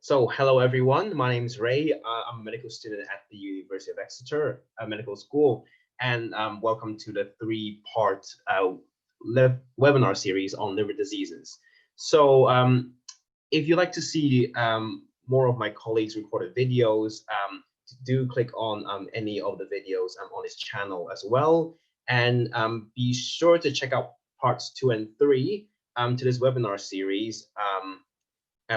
So, hello everyone. My name is Ray. I'm a medical student at the University of Exeter Medical School, and welcome to the three-part webinar series on liver diseases. So, if you'd like to see more of my colleagues' recorded videos, do click on any of the videos on this channel as well, and be sure to check out parts 2 and 3 to this webinar series.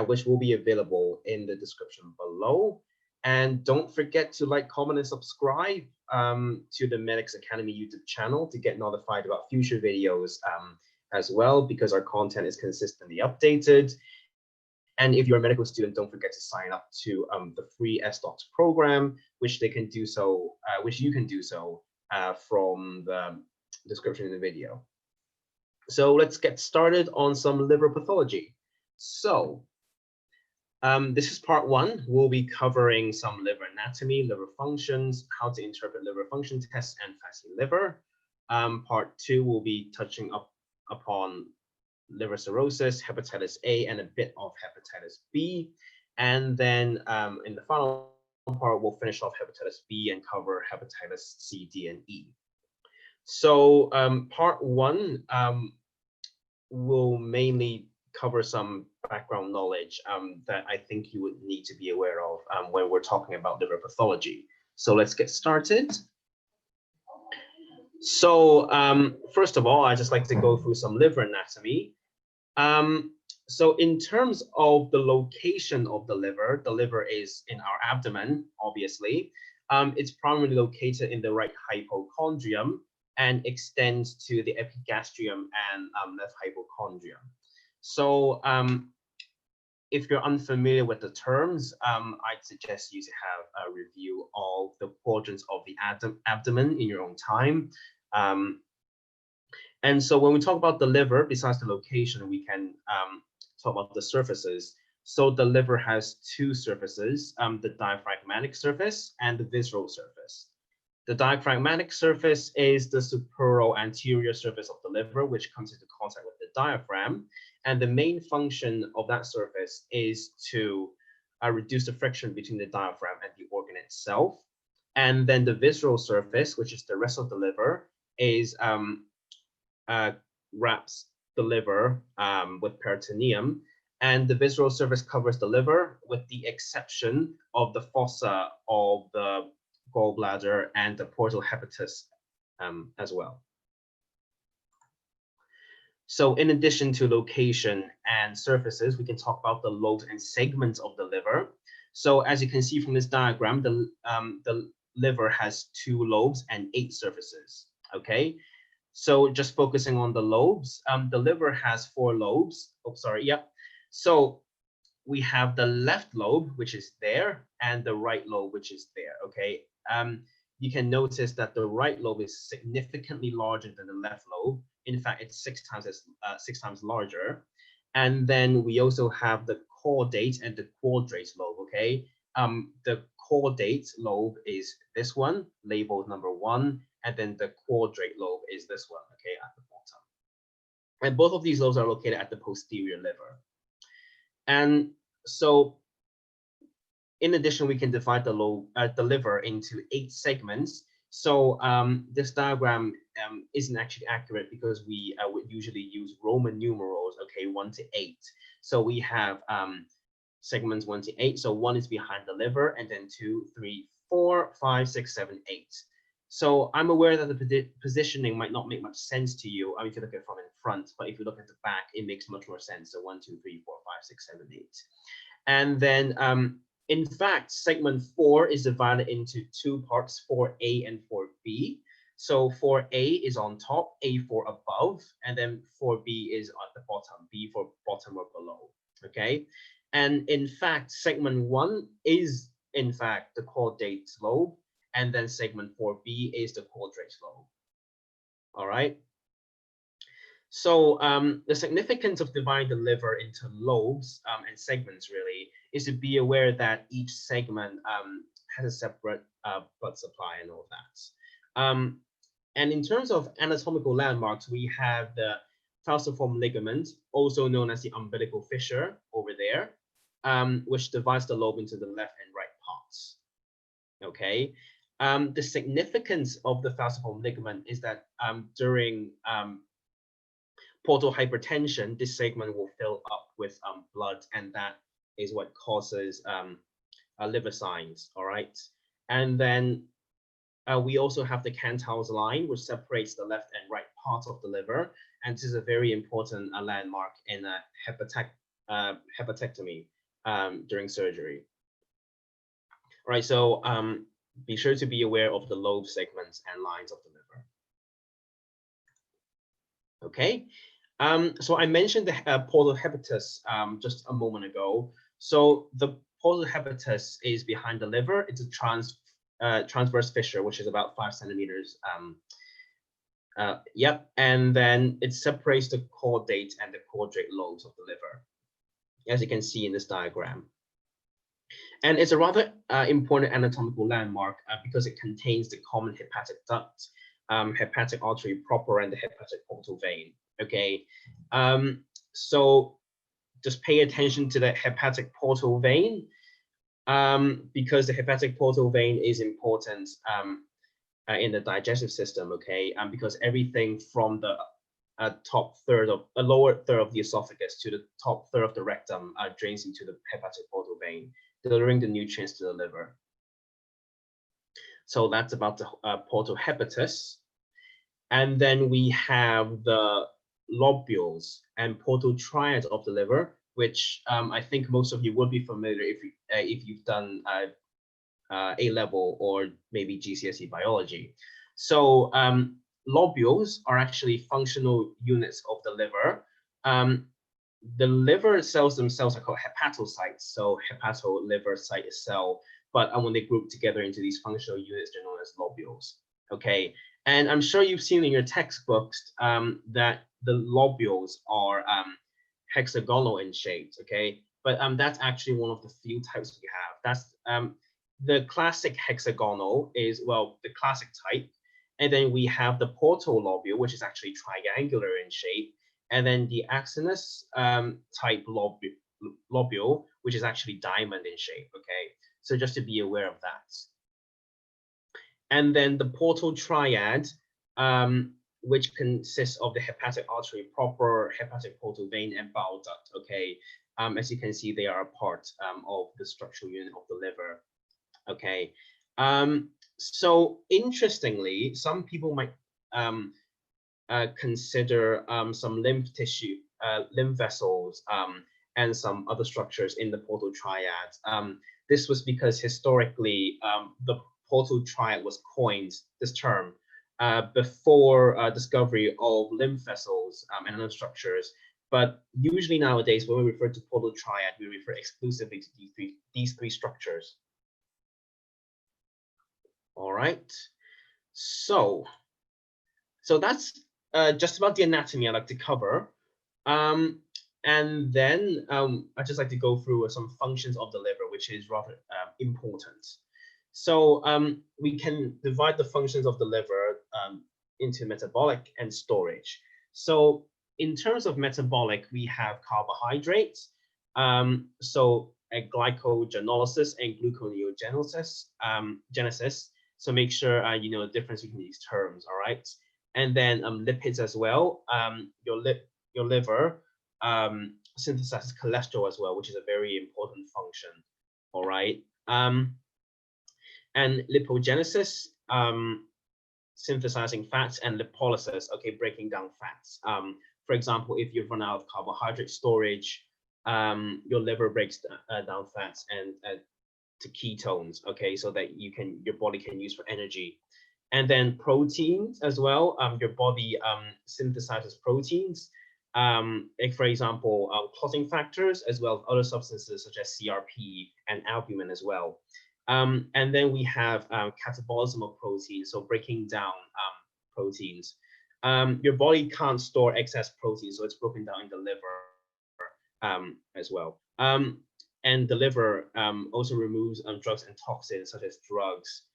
Which will be available in the description below. And don't forget to like, comment, and subscribe to the Medics.Academy YouTube channel to get notified about future videos as well, because our content is consistently updated. And if you're a medical student, don't forget to sign up to the free SDocs program, which you can do so from the description in the video. So let's get started on some liver pathology. So this is part 1. We'll be covering some liver anatomy, liver functions, how to interpret liver function tests, and fatty liver. Part 2 will be touching upon liver cirrhosis, hepatitis A, and a bit of hepatitis B. And then in the final part, we'll finish off hepatitis B and cover hepatitis C, D, and E. So part 1 will mainly cover some background knowledge that I think you would need to be aware of when we're talking about liver pathology. So let's get started. So first of all, I just like to go through some liver anatomy. So in terms of the location of the liver is in our abdomen, obviously. It's primarily located in the right hypochondrium and extends to the epigastrium and left hypochondrium. So if you're unfamiliar with the terms, I'd suggest you to have a review of the quadrants of the abdomen in your own time. And so when we talk about the liver, besides the location, we can talk about the surfaces. So the liver has 2 surfaces, the diaphragmatic surface and the visceral surface. The diaphragmatic surface is the supero-anterior surface of the liver, which comes into contact with the diaphragm. And the main function of that surface is to reduce the friction between the diaphragm and the organ itself. And then the visceral surface, which is the rest of the liver, is wraps the liver with peritoneum. And the visceral surface covers the liver with the exception of the fossa of the gallbladder and the portal hepatis as well. So in addition to location and surfaces, we can talk about the lobes and segments of the liver. So as you can see from this diagram, the liver has 2 lobes and 8 surfaces, okay? So just focusing on the lobes, the liver has 4 lobes. Oh, sorry, yep. So we have the left lobe, which is there, and the right lobe, which is there, okay? You can notice that the right lobe is significantly larger than the left lobe. In fact, it's 6 times larger. And then we also have the caudate and the quadrate lobe, okay? The caudate lobe is this one, labeled number 1, and then the quadrate lobe is this one, okay, at the bottom. And both of these lobes are located at the posterior liver. And so in addition, we can divide the liver into 8 segments. So this diagram isn't actually accurate because we would usually use Roman numerals, okay, 1 to 8. So we have segments 1 to 8. So 1 is behind the liver, and then 2, 3, 4, 5, 6, 7, 8. So I'm aware that the positioning might not make much sense to you. I mean, if you look at it from in front, but if you look at the back, it makes much more sense. So 1, 2, 3, 4, 5, 6, 7, 8. And then in fact, segment 4 is divided into 2 parts, 4A and 4B. So 4A is on top, A for above, and then 4B is at the bottom, B for bottom or below, okay? And in fact, segment 1 is, in fact, the caudate lobe, and then segment 4B is the quadrate lobe, all right? So the significance of dividing the liver into lobes and segments really is to be aware that each segment has a separate blood supply and all that. And in terms of anatomical landmarks, we have the falciform ligament, also known as the umbilical fissure over there. which divides the lobe into the left and right parts. Okay. The significance of the falciform ligament is that during portal hypertension, this segment will fill up with blood, and that is what causes liver signs. All right. And then we also have the Cantal's line, which separates the left and right parts of the liver. And this is a very important landmark in a hepatectomy during surgery. All right, so be sure to be aware of the lobe segments and lines of the liver. Okay, so I mentioned the portal hepatis just a moment ago. So the portal hepatis is behind the liver. It's a transverse fissure, which is about 5 centimeters. Yep, and then it separates the caudate and the caudate lobes of the liver, as you can see in this diagram. And it's a rather important anatomical landmark because it contains the common hepatic duct, hepatic artery proper, and the hepatic portal vein. Okay, so just pay attention to the hepatic portal vein because the hepatic portal vein is important in the digestive system. Okay, because everything from the lower third of the esophagus to the top third of the rectum drains into the hepatic portal vein, delivering the nutrients to the liver. So that's about the portal hepatis. And then we have the lobules and portal triad of the liver, which I think most of you would be familiar if you've done A-level or maybe GCSE biology. So lobules are actually functional units of the liver. The liver cells themselves are called hepatocytes, so hepato-liver site cell, but when they group together into these functional units, they're known as lobules. Okay, and I'm sure you've seen in your textbooks that the lobules are hexagonal in shape. Okay, but that's actually one of the few types we have. That's the classic hexagonal is, well, the classic type, and then we have the portal lobule, which is actually triangular in shape, and then the axonous type lobule, which is actually diamond in shape. Okay, so just to be aware of that. And then the portal triad, which consists of the hepatic artery proper, hepatic portal vein, and bile duct. Okay, as you can see, they are a part of the structural unit of the liver. Okay, so interestingly, some people might consider some lymph tissue, lymph vessels, and some other structures in the portal triad. This was because historically the portal triad was coined, this term, before discovery of lymph vessels and other structures. But usually nowadays, when we refer to portal triad, we refer exclusively to these three structures. All right, so that's just about the anatomy I'd like to cover. And then I'd just like to go through some functions of the liver, which is rather important. So we can divide the functions of the liver into metabolic and storage. So in terms of metabolic, we have carbohydrates, so a glycogenolysis and gluconeogenesis. So make sure you know the difference between these terms. All right, and then lipids as well. Your liver synthesizes cholesterol as well, which is a very important function. All right, and lipogenesis, synthesizing fats, and lipolysis, okay, breaking down fats. For example, if you run out of carbohydrate storage, your liver breaks down fats and to ketones, okay, so that your body can use for energy. And then proteins as well. Your body synthesizes proteins, like for example, clotting factors, as well as other substances such as CRP and albumin as well. And then we have catabolism of proteins, so breaking down proteins. Your body can't store excess protein, so it's broken down in the liver as well. And the liver also removes drugs and toxins such as drugs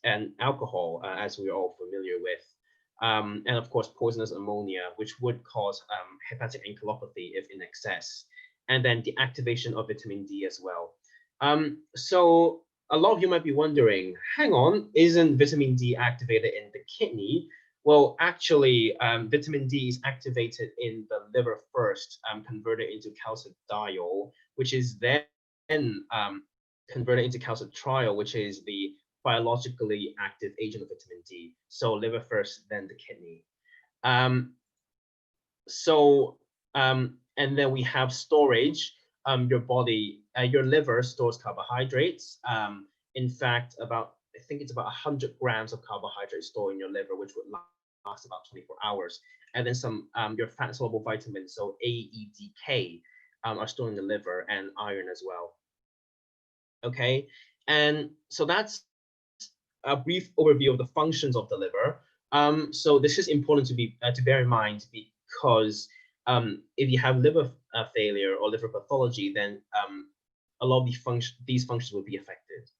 and alcohol, as we're all familiar with. And of course, poisonous ammonia, which would cause hepatic encephalopathy if in excess. and then the activation of vitamin D as well. So a lot of you might be wondering, hang on, isn't vitamin D activated in the kidney? Well, actually, vitamin D is activated in the liver first, converted into calcidiol, which is then converted into calcitriol, which is the biologically active agent of vitamin D. So liver first, then the kidney. And then we have storage. Your body, your liver stores carbohydrates. In fact, I think it's about 100 grams of carbohydrates stored in your liver, which would last about 24 hours. And then some your fat soluble vitamins, so A, E, D, K, are stored in the liver, and iron as well. Okay, and so that's a brief overview of the functions of the liver. So this is important to bear in mind, because if you have liver failure or liver pathology, then a lot of these functions will be affected.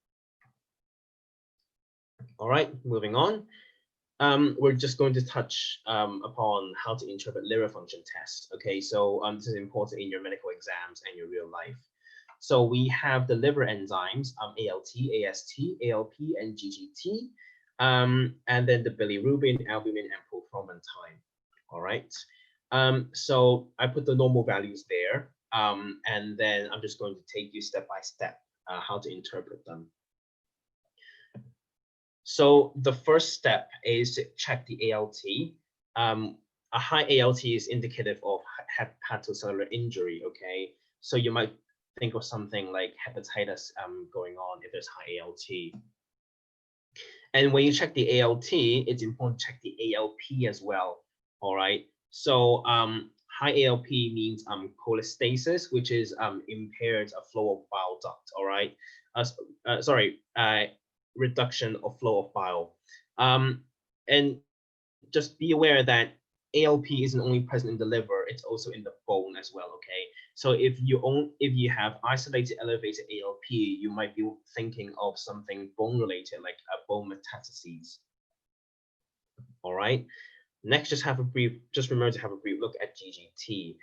All right, moving on. We're just going to touch upon how to interpret liver function tests. Okay, so this is important in your medical exams and your real life. So we have the liver enzymes, ALT, AST, ALP, and GGT, and then the bilirubin, albumin, and prothrombin. All right. So I put the normal values there, and then I'm just going to take you step by step how to interpret them. So the first step is to check the ALT. A high ALT is indicative of hepatocellular injury. Okay, so you might think of something like hepatitis going on if there's high ALT. And when you check the ALT, it's important to check the ALP as well. All right. So high ALP means cholestasis, which is impaired flow of bile duct. All right. Reduction of flow of bile. And just be aware that ALP isn't only present in the liver, it's also in the bone as well. Okay, so if you have isolated elevated ALP, you might be thinking of something bone related, like bone metastases. All right, next, just remember to have a brief look at GGT.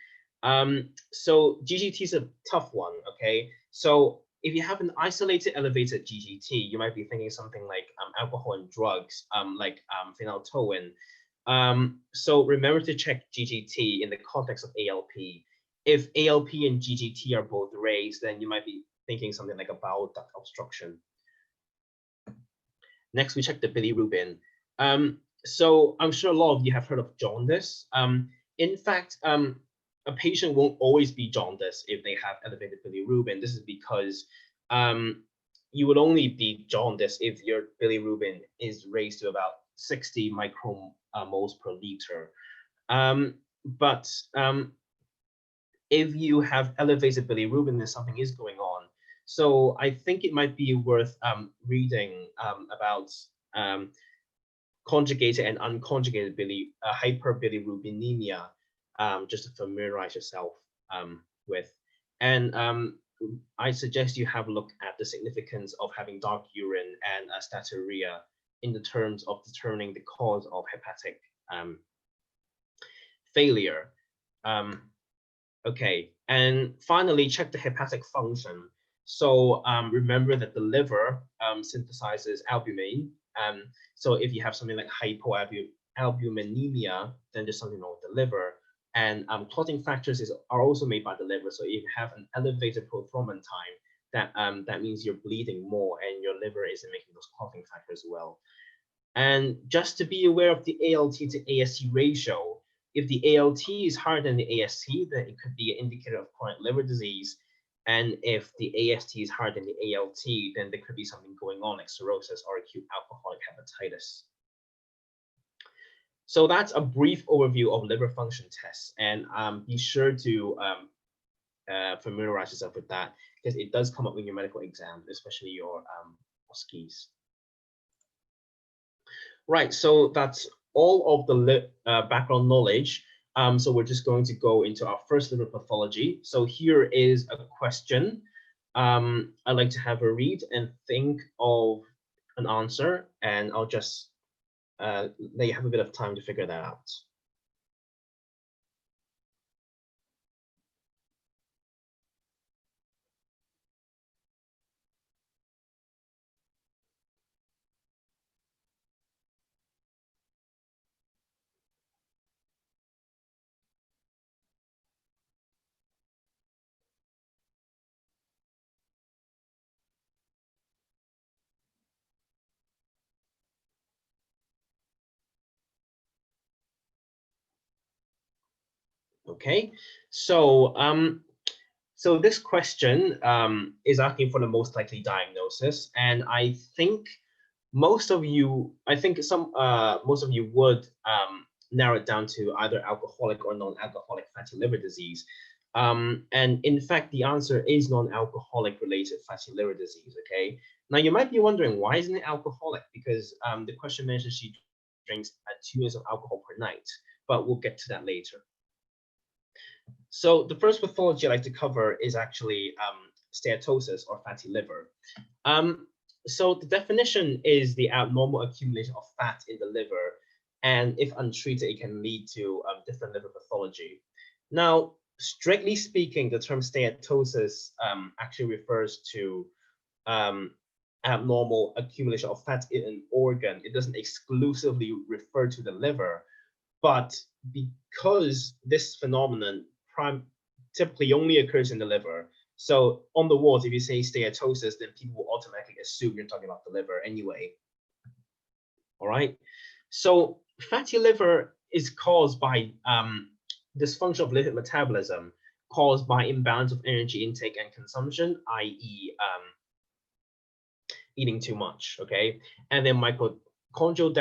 So GGT is a tough one. Okay, so if you have an isolated elevated GGT, you might be thinking something like alcohol and drugs, like phenylketonuria. So remember to check GGT in the context of ALP. If ALP and GGT are both raised, then you might be thinking something like a bile duct obstruction. Next, we check the bilirubin. So I'm sure a lot of you have heard of jaundice. In fact, a patient won't always be jaundice if they have elevated bilirubin. This is because you would only be jaundice if your bilirubin is raised to about 60 micromoles per liter. But if you have elevated bilirubin, then something is going on. So I think it might be worth reading about conjugated and unconjugated hyperbilirubinemia, just to familiarize yourself with. And I suggest you have a look at the significance of having dark urine and steatorrhea in the terms of determining the cause of hepatic failure. Okay, and finally, check the hepatic function. So remember that the liver synthesizes albumin. So if you have something like hypoalbuminemia, then there's something wrong with the liver. And clotting factors are also made by the liver. So if you have an elevated prothrombin time, that means you're bleeding more and your liver isn't making those clotting factors well. And just to be aware of the ALT to AST ratio, if the ALT is higher than the AST, then it could be an indicator of chronic liver disease. And if the AST is higher than the ALT, then there could be something going on like cirrhosis or acute alcoholic hepatitis. So that's a brief overview of liver function tests, and be sure to familiarize yourself with that, because it does come up in your medical exam, especially your OSCEs. Right, so that's all of the background knowledge. So we're just going to go into our first liver pathology. So here is a question. I'd like to have a read and think of an answer, and I'll just let you have a bit of time to figure that out. Okay, so so this question is asking for the most likely diagnosis, and I think most of you, most of you would narrow it down to either alcoholic or non-alcoholic fatty liver disease. And in fact, the answer is non-alcoholic related fatty liver disease. Okay. Now you might be wondering, why isn't it alcoholic? Because the question mentions she drinks 2 units of alcohol per night, but we'll get to that later. So the first pathology I'd like to cover is actually steatosis or fatty liver. So the definition is the abnormal accumulation of fat in the liver, and if untreated, it can lead to different liver pathology. Now, strictly speaking, the term steatosis actually refers to abnormal accumulation of fat in an organ. It doesn't exclusively refer to the liver, but because this phenomenon typically only occurs in the liver, so on the wards, if you say steatosis, then people will automatically assume you're talking about the liver anyway. All right. So fatty liver is caused by dysfunction of lipid metabolism, caused by imbalance of energy intake and consumption, i.e. Eating too much. Okay. And then mitochondrial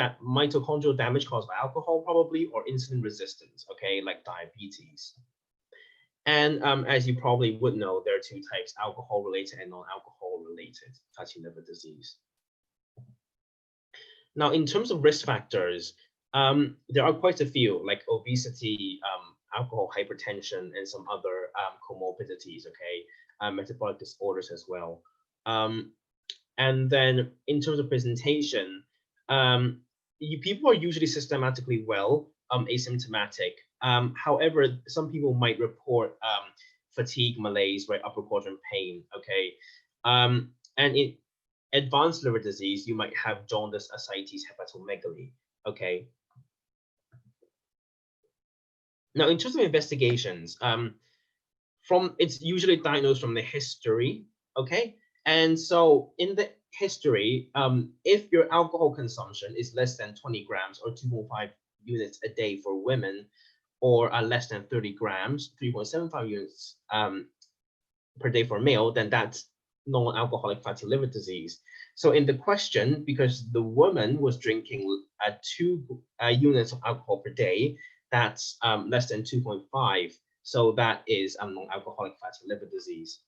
damage caused by alcohol, probably, or insulin resistance. Okay, like diabetes. And as you probably would know, there are 2 types, alcohol-related and non-alcohol-related fatty liver disease. Now, in terms of risk factors, there are quite a few, like obesity, alcohol, hypertension, and some other comorbidities, okay, metabolic disorders as well. And then in terms of presentation, people are usually systematically well, asymptomatic. However, some people might report fatigue, malaise, right, upper quadrant pain, okay? And in advanced liver disease, you might have jaundice, ascites, hepatomegaly, okay? Now, in terms of investigations, it's usually diagnosed from the history, okay? And so in the history, if your alcohol consumption is less than 20 grams or 2.5 units a day for women, or less than 30 grams, 3.75 units per day for male, then that's non-alcoholic fatty liver disease. So in the question, because the woman was drinking 2 units of alcohol per day, that's less than 2.5. So that is non-alcoholic fatty liver disease.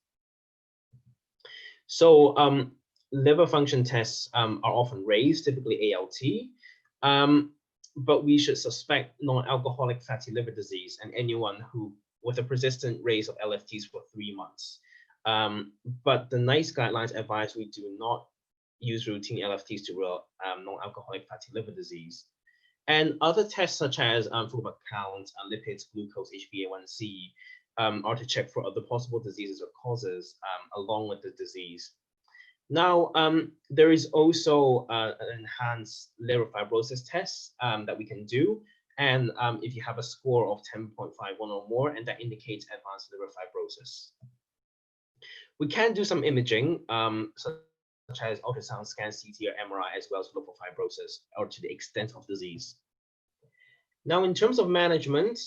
So liver function tests are often raised, typically ALT, but we should suspect non-alcoholic fatty liver disease in anyone who with a persistent raise of LFTs for 3 months. But the NICE guidelines advise we do not use routine LFTs to rule non-alcoholic fatty liver disease. And other tests such as food count, lipids, glucose, HbA1c are to check for other possible diseases or causes along with the disease. Now, there is also an enhanced liver fibrosis test that we can do. And if you have a score of 10.51 or more, and that indicates advanced liver fibrosis. We can do some imaging, such as ultrasound scan, CT, or MRI, as well as local fibrosis, or to the extent of disease. Now, in terms of management,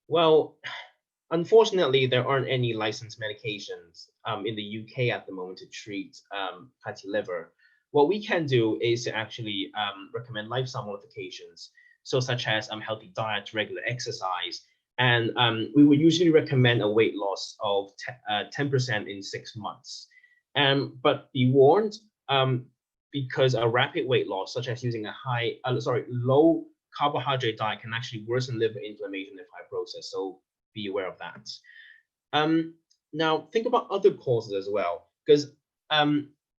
well, unfortunately, there aren't any licensed medications in the UK at the moment to treat fatty liver. What we can do is to actually recommend lifestyle modifications, so such as healthy diet, regular exercise, and we would usually recommend a weight loss of 10% in 6 months. But be warned, because a rapid weight loss, such as using a low carbohydrate diet, can actually worsen liver inflammation and fibrosis. So be aware of that. Now, think about other causes as well, because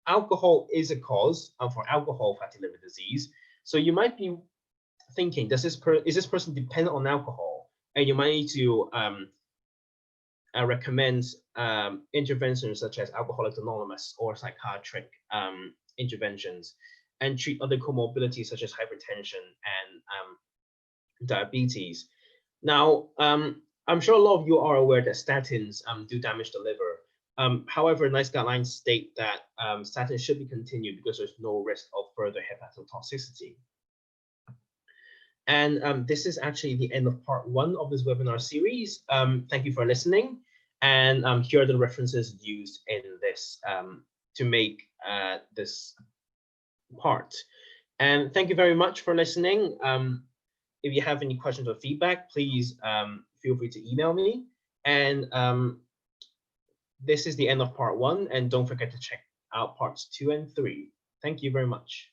alcohol is a cause for alcohol fatty liver disease. So you might be thinking, is this person dependent on alcohol? And you might need to recommend interventions such as Alcoholics Anonymous or psychiatric interventions, and treat other comorbidities such as hypertension and diabetes. Now, I'm sure a lot of you are aware that statins do damage the liver. However, NICE guidelines state that statins should be continued because there's no risk of further hepatotoxicity. And this is actually the end of part 1 of this webinar series. Thank you for listening. And here are the references used in this to make this part. And thank you very much for listening. If you have any questions or feedback, please feel free to email me. And this is the end of part 1. And don't forget to check out parts 2 and 3. Thank you very much.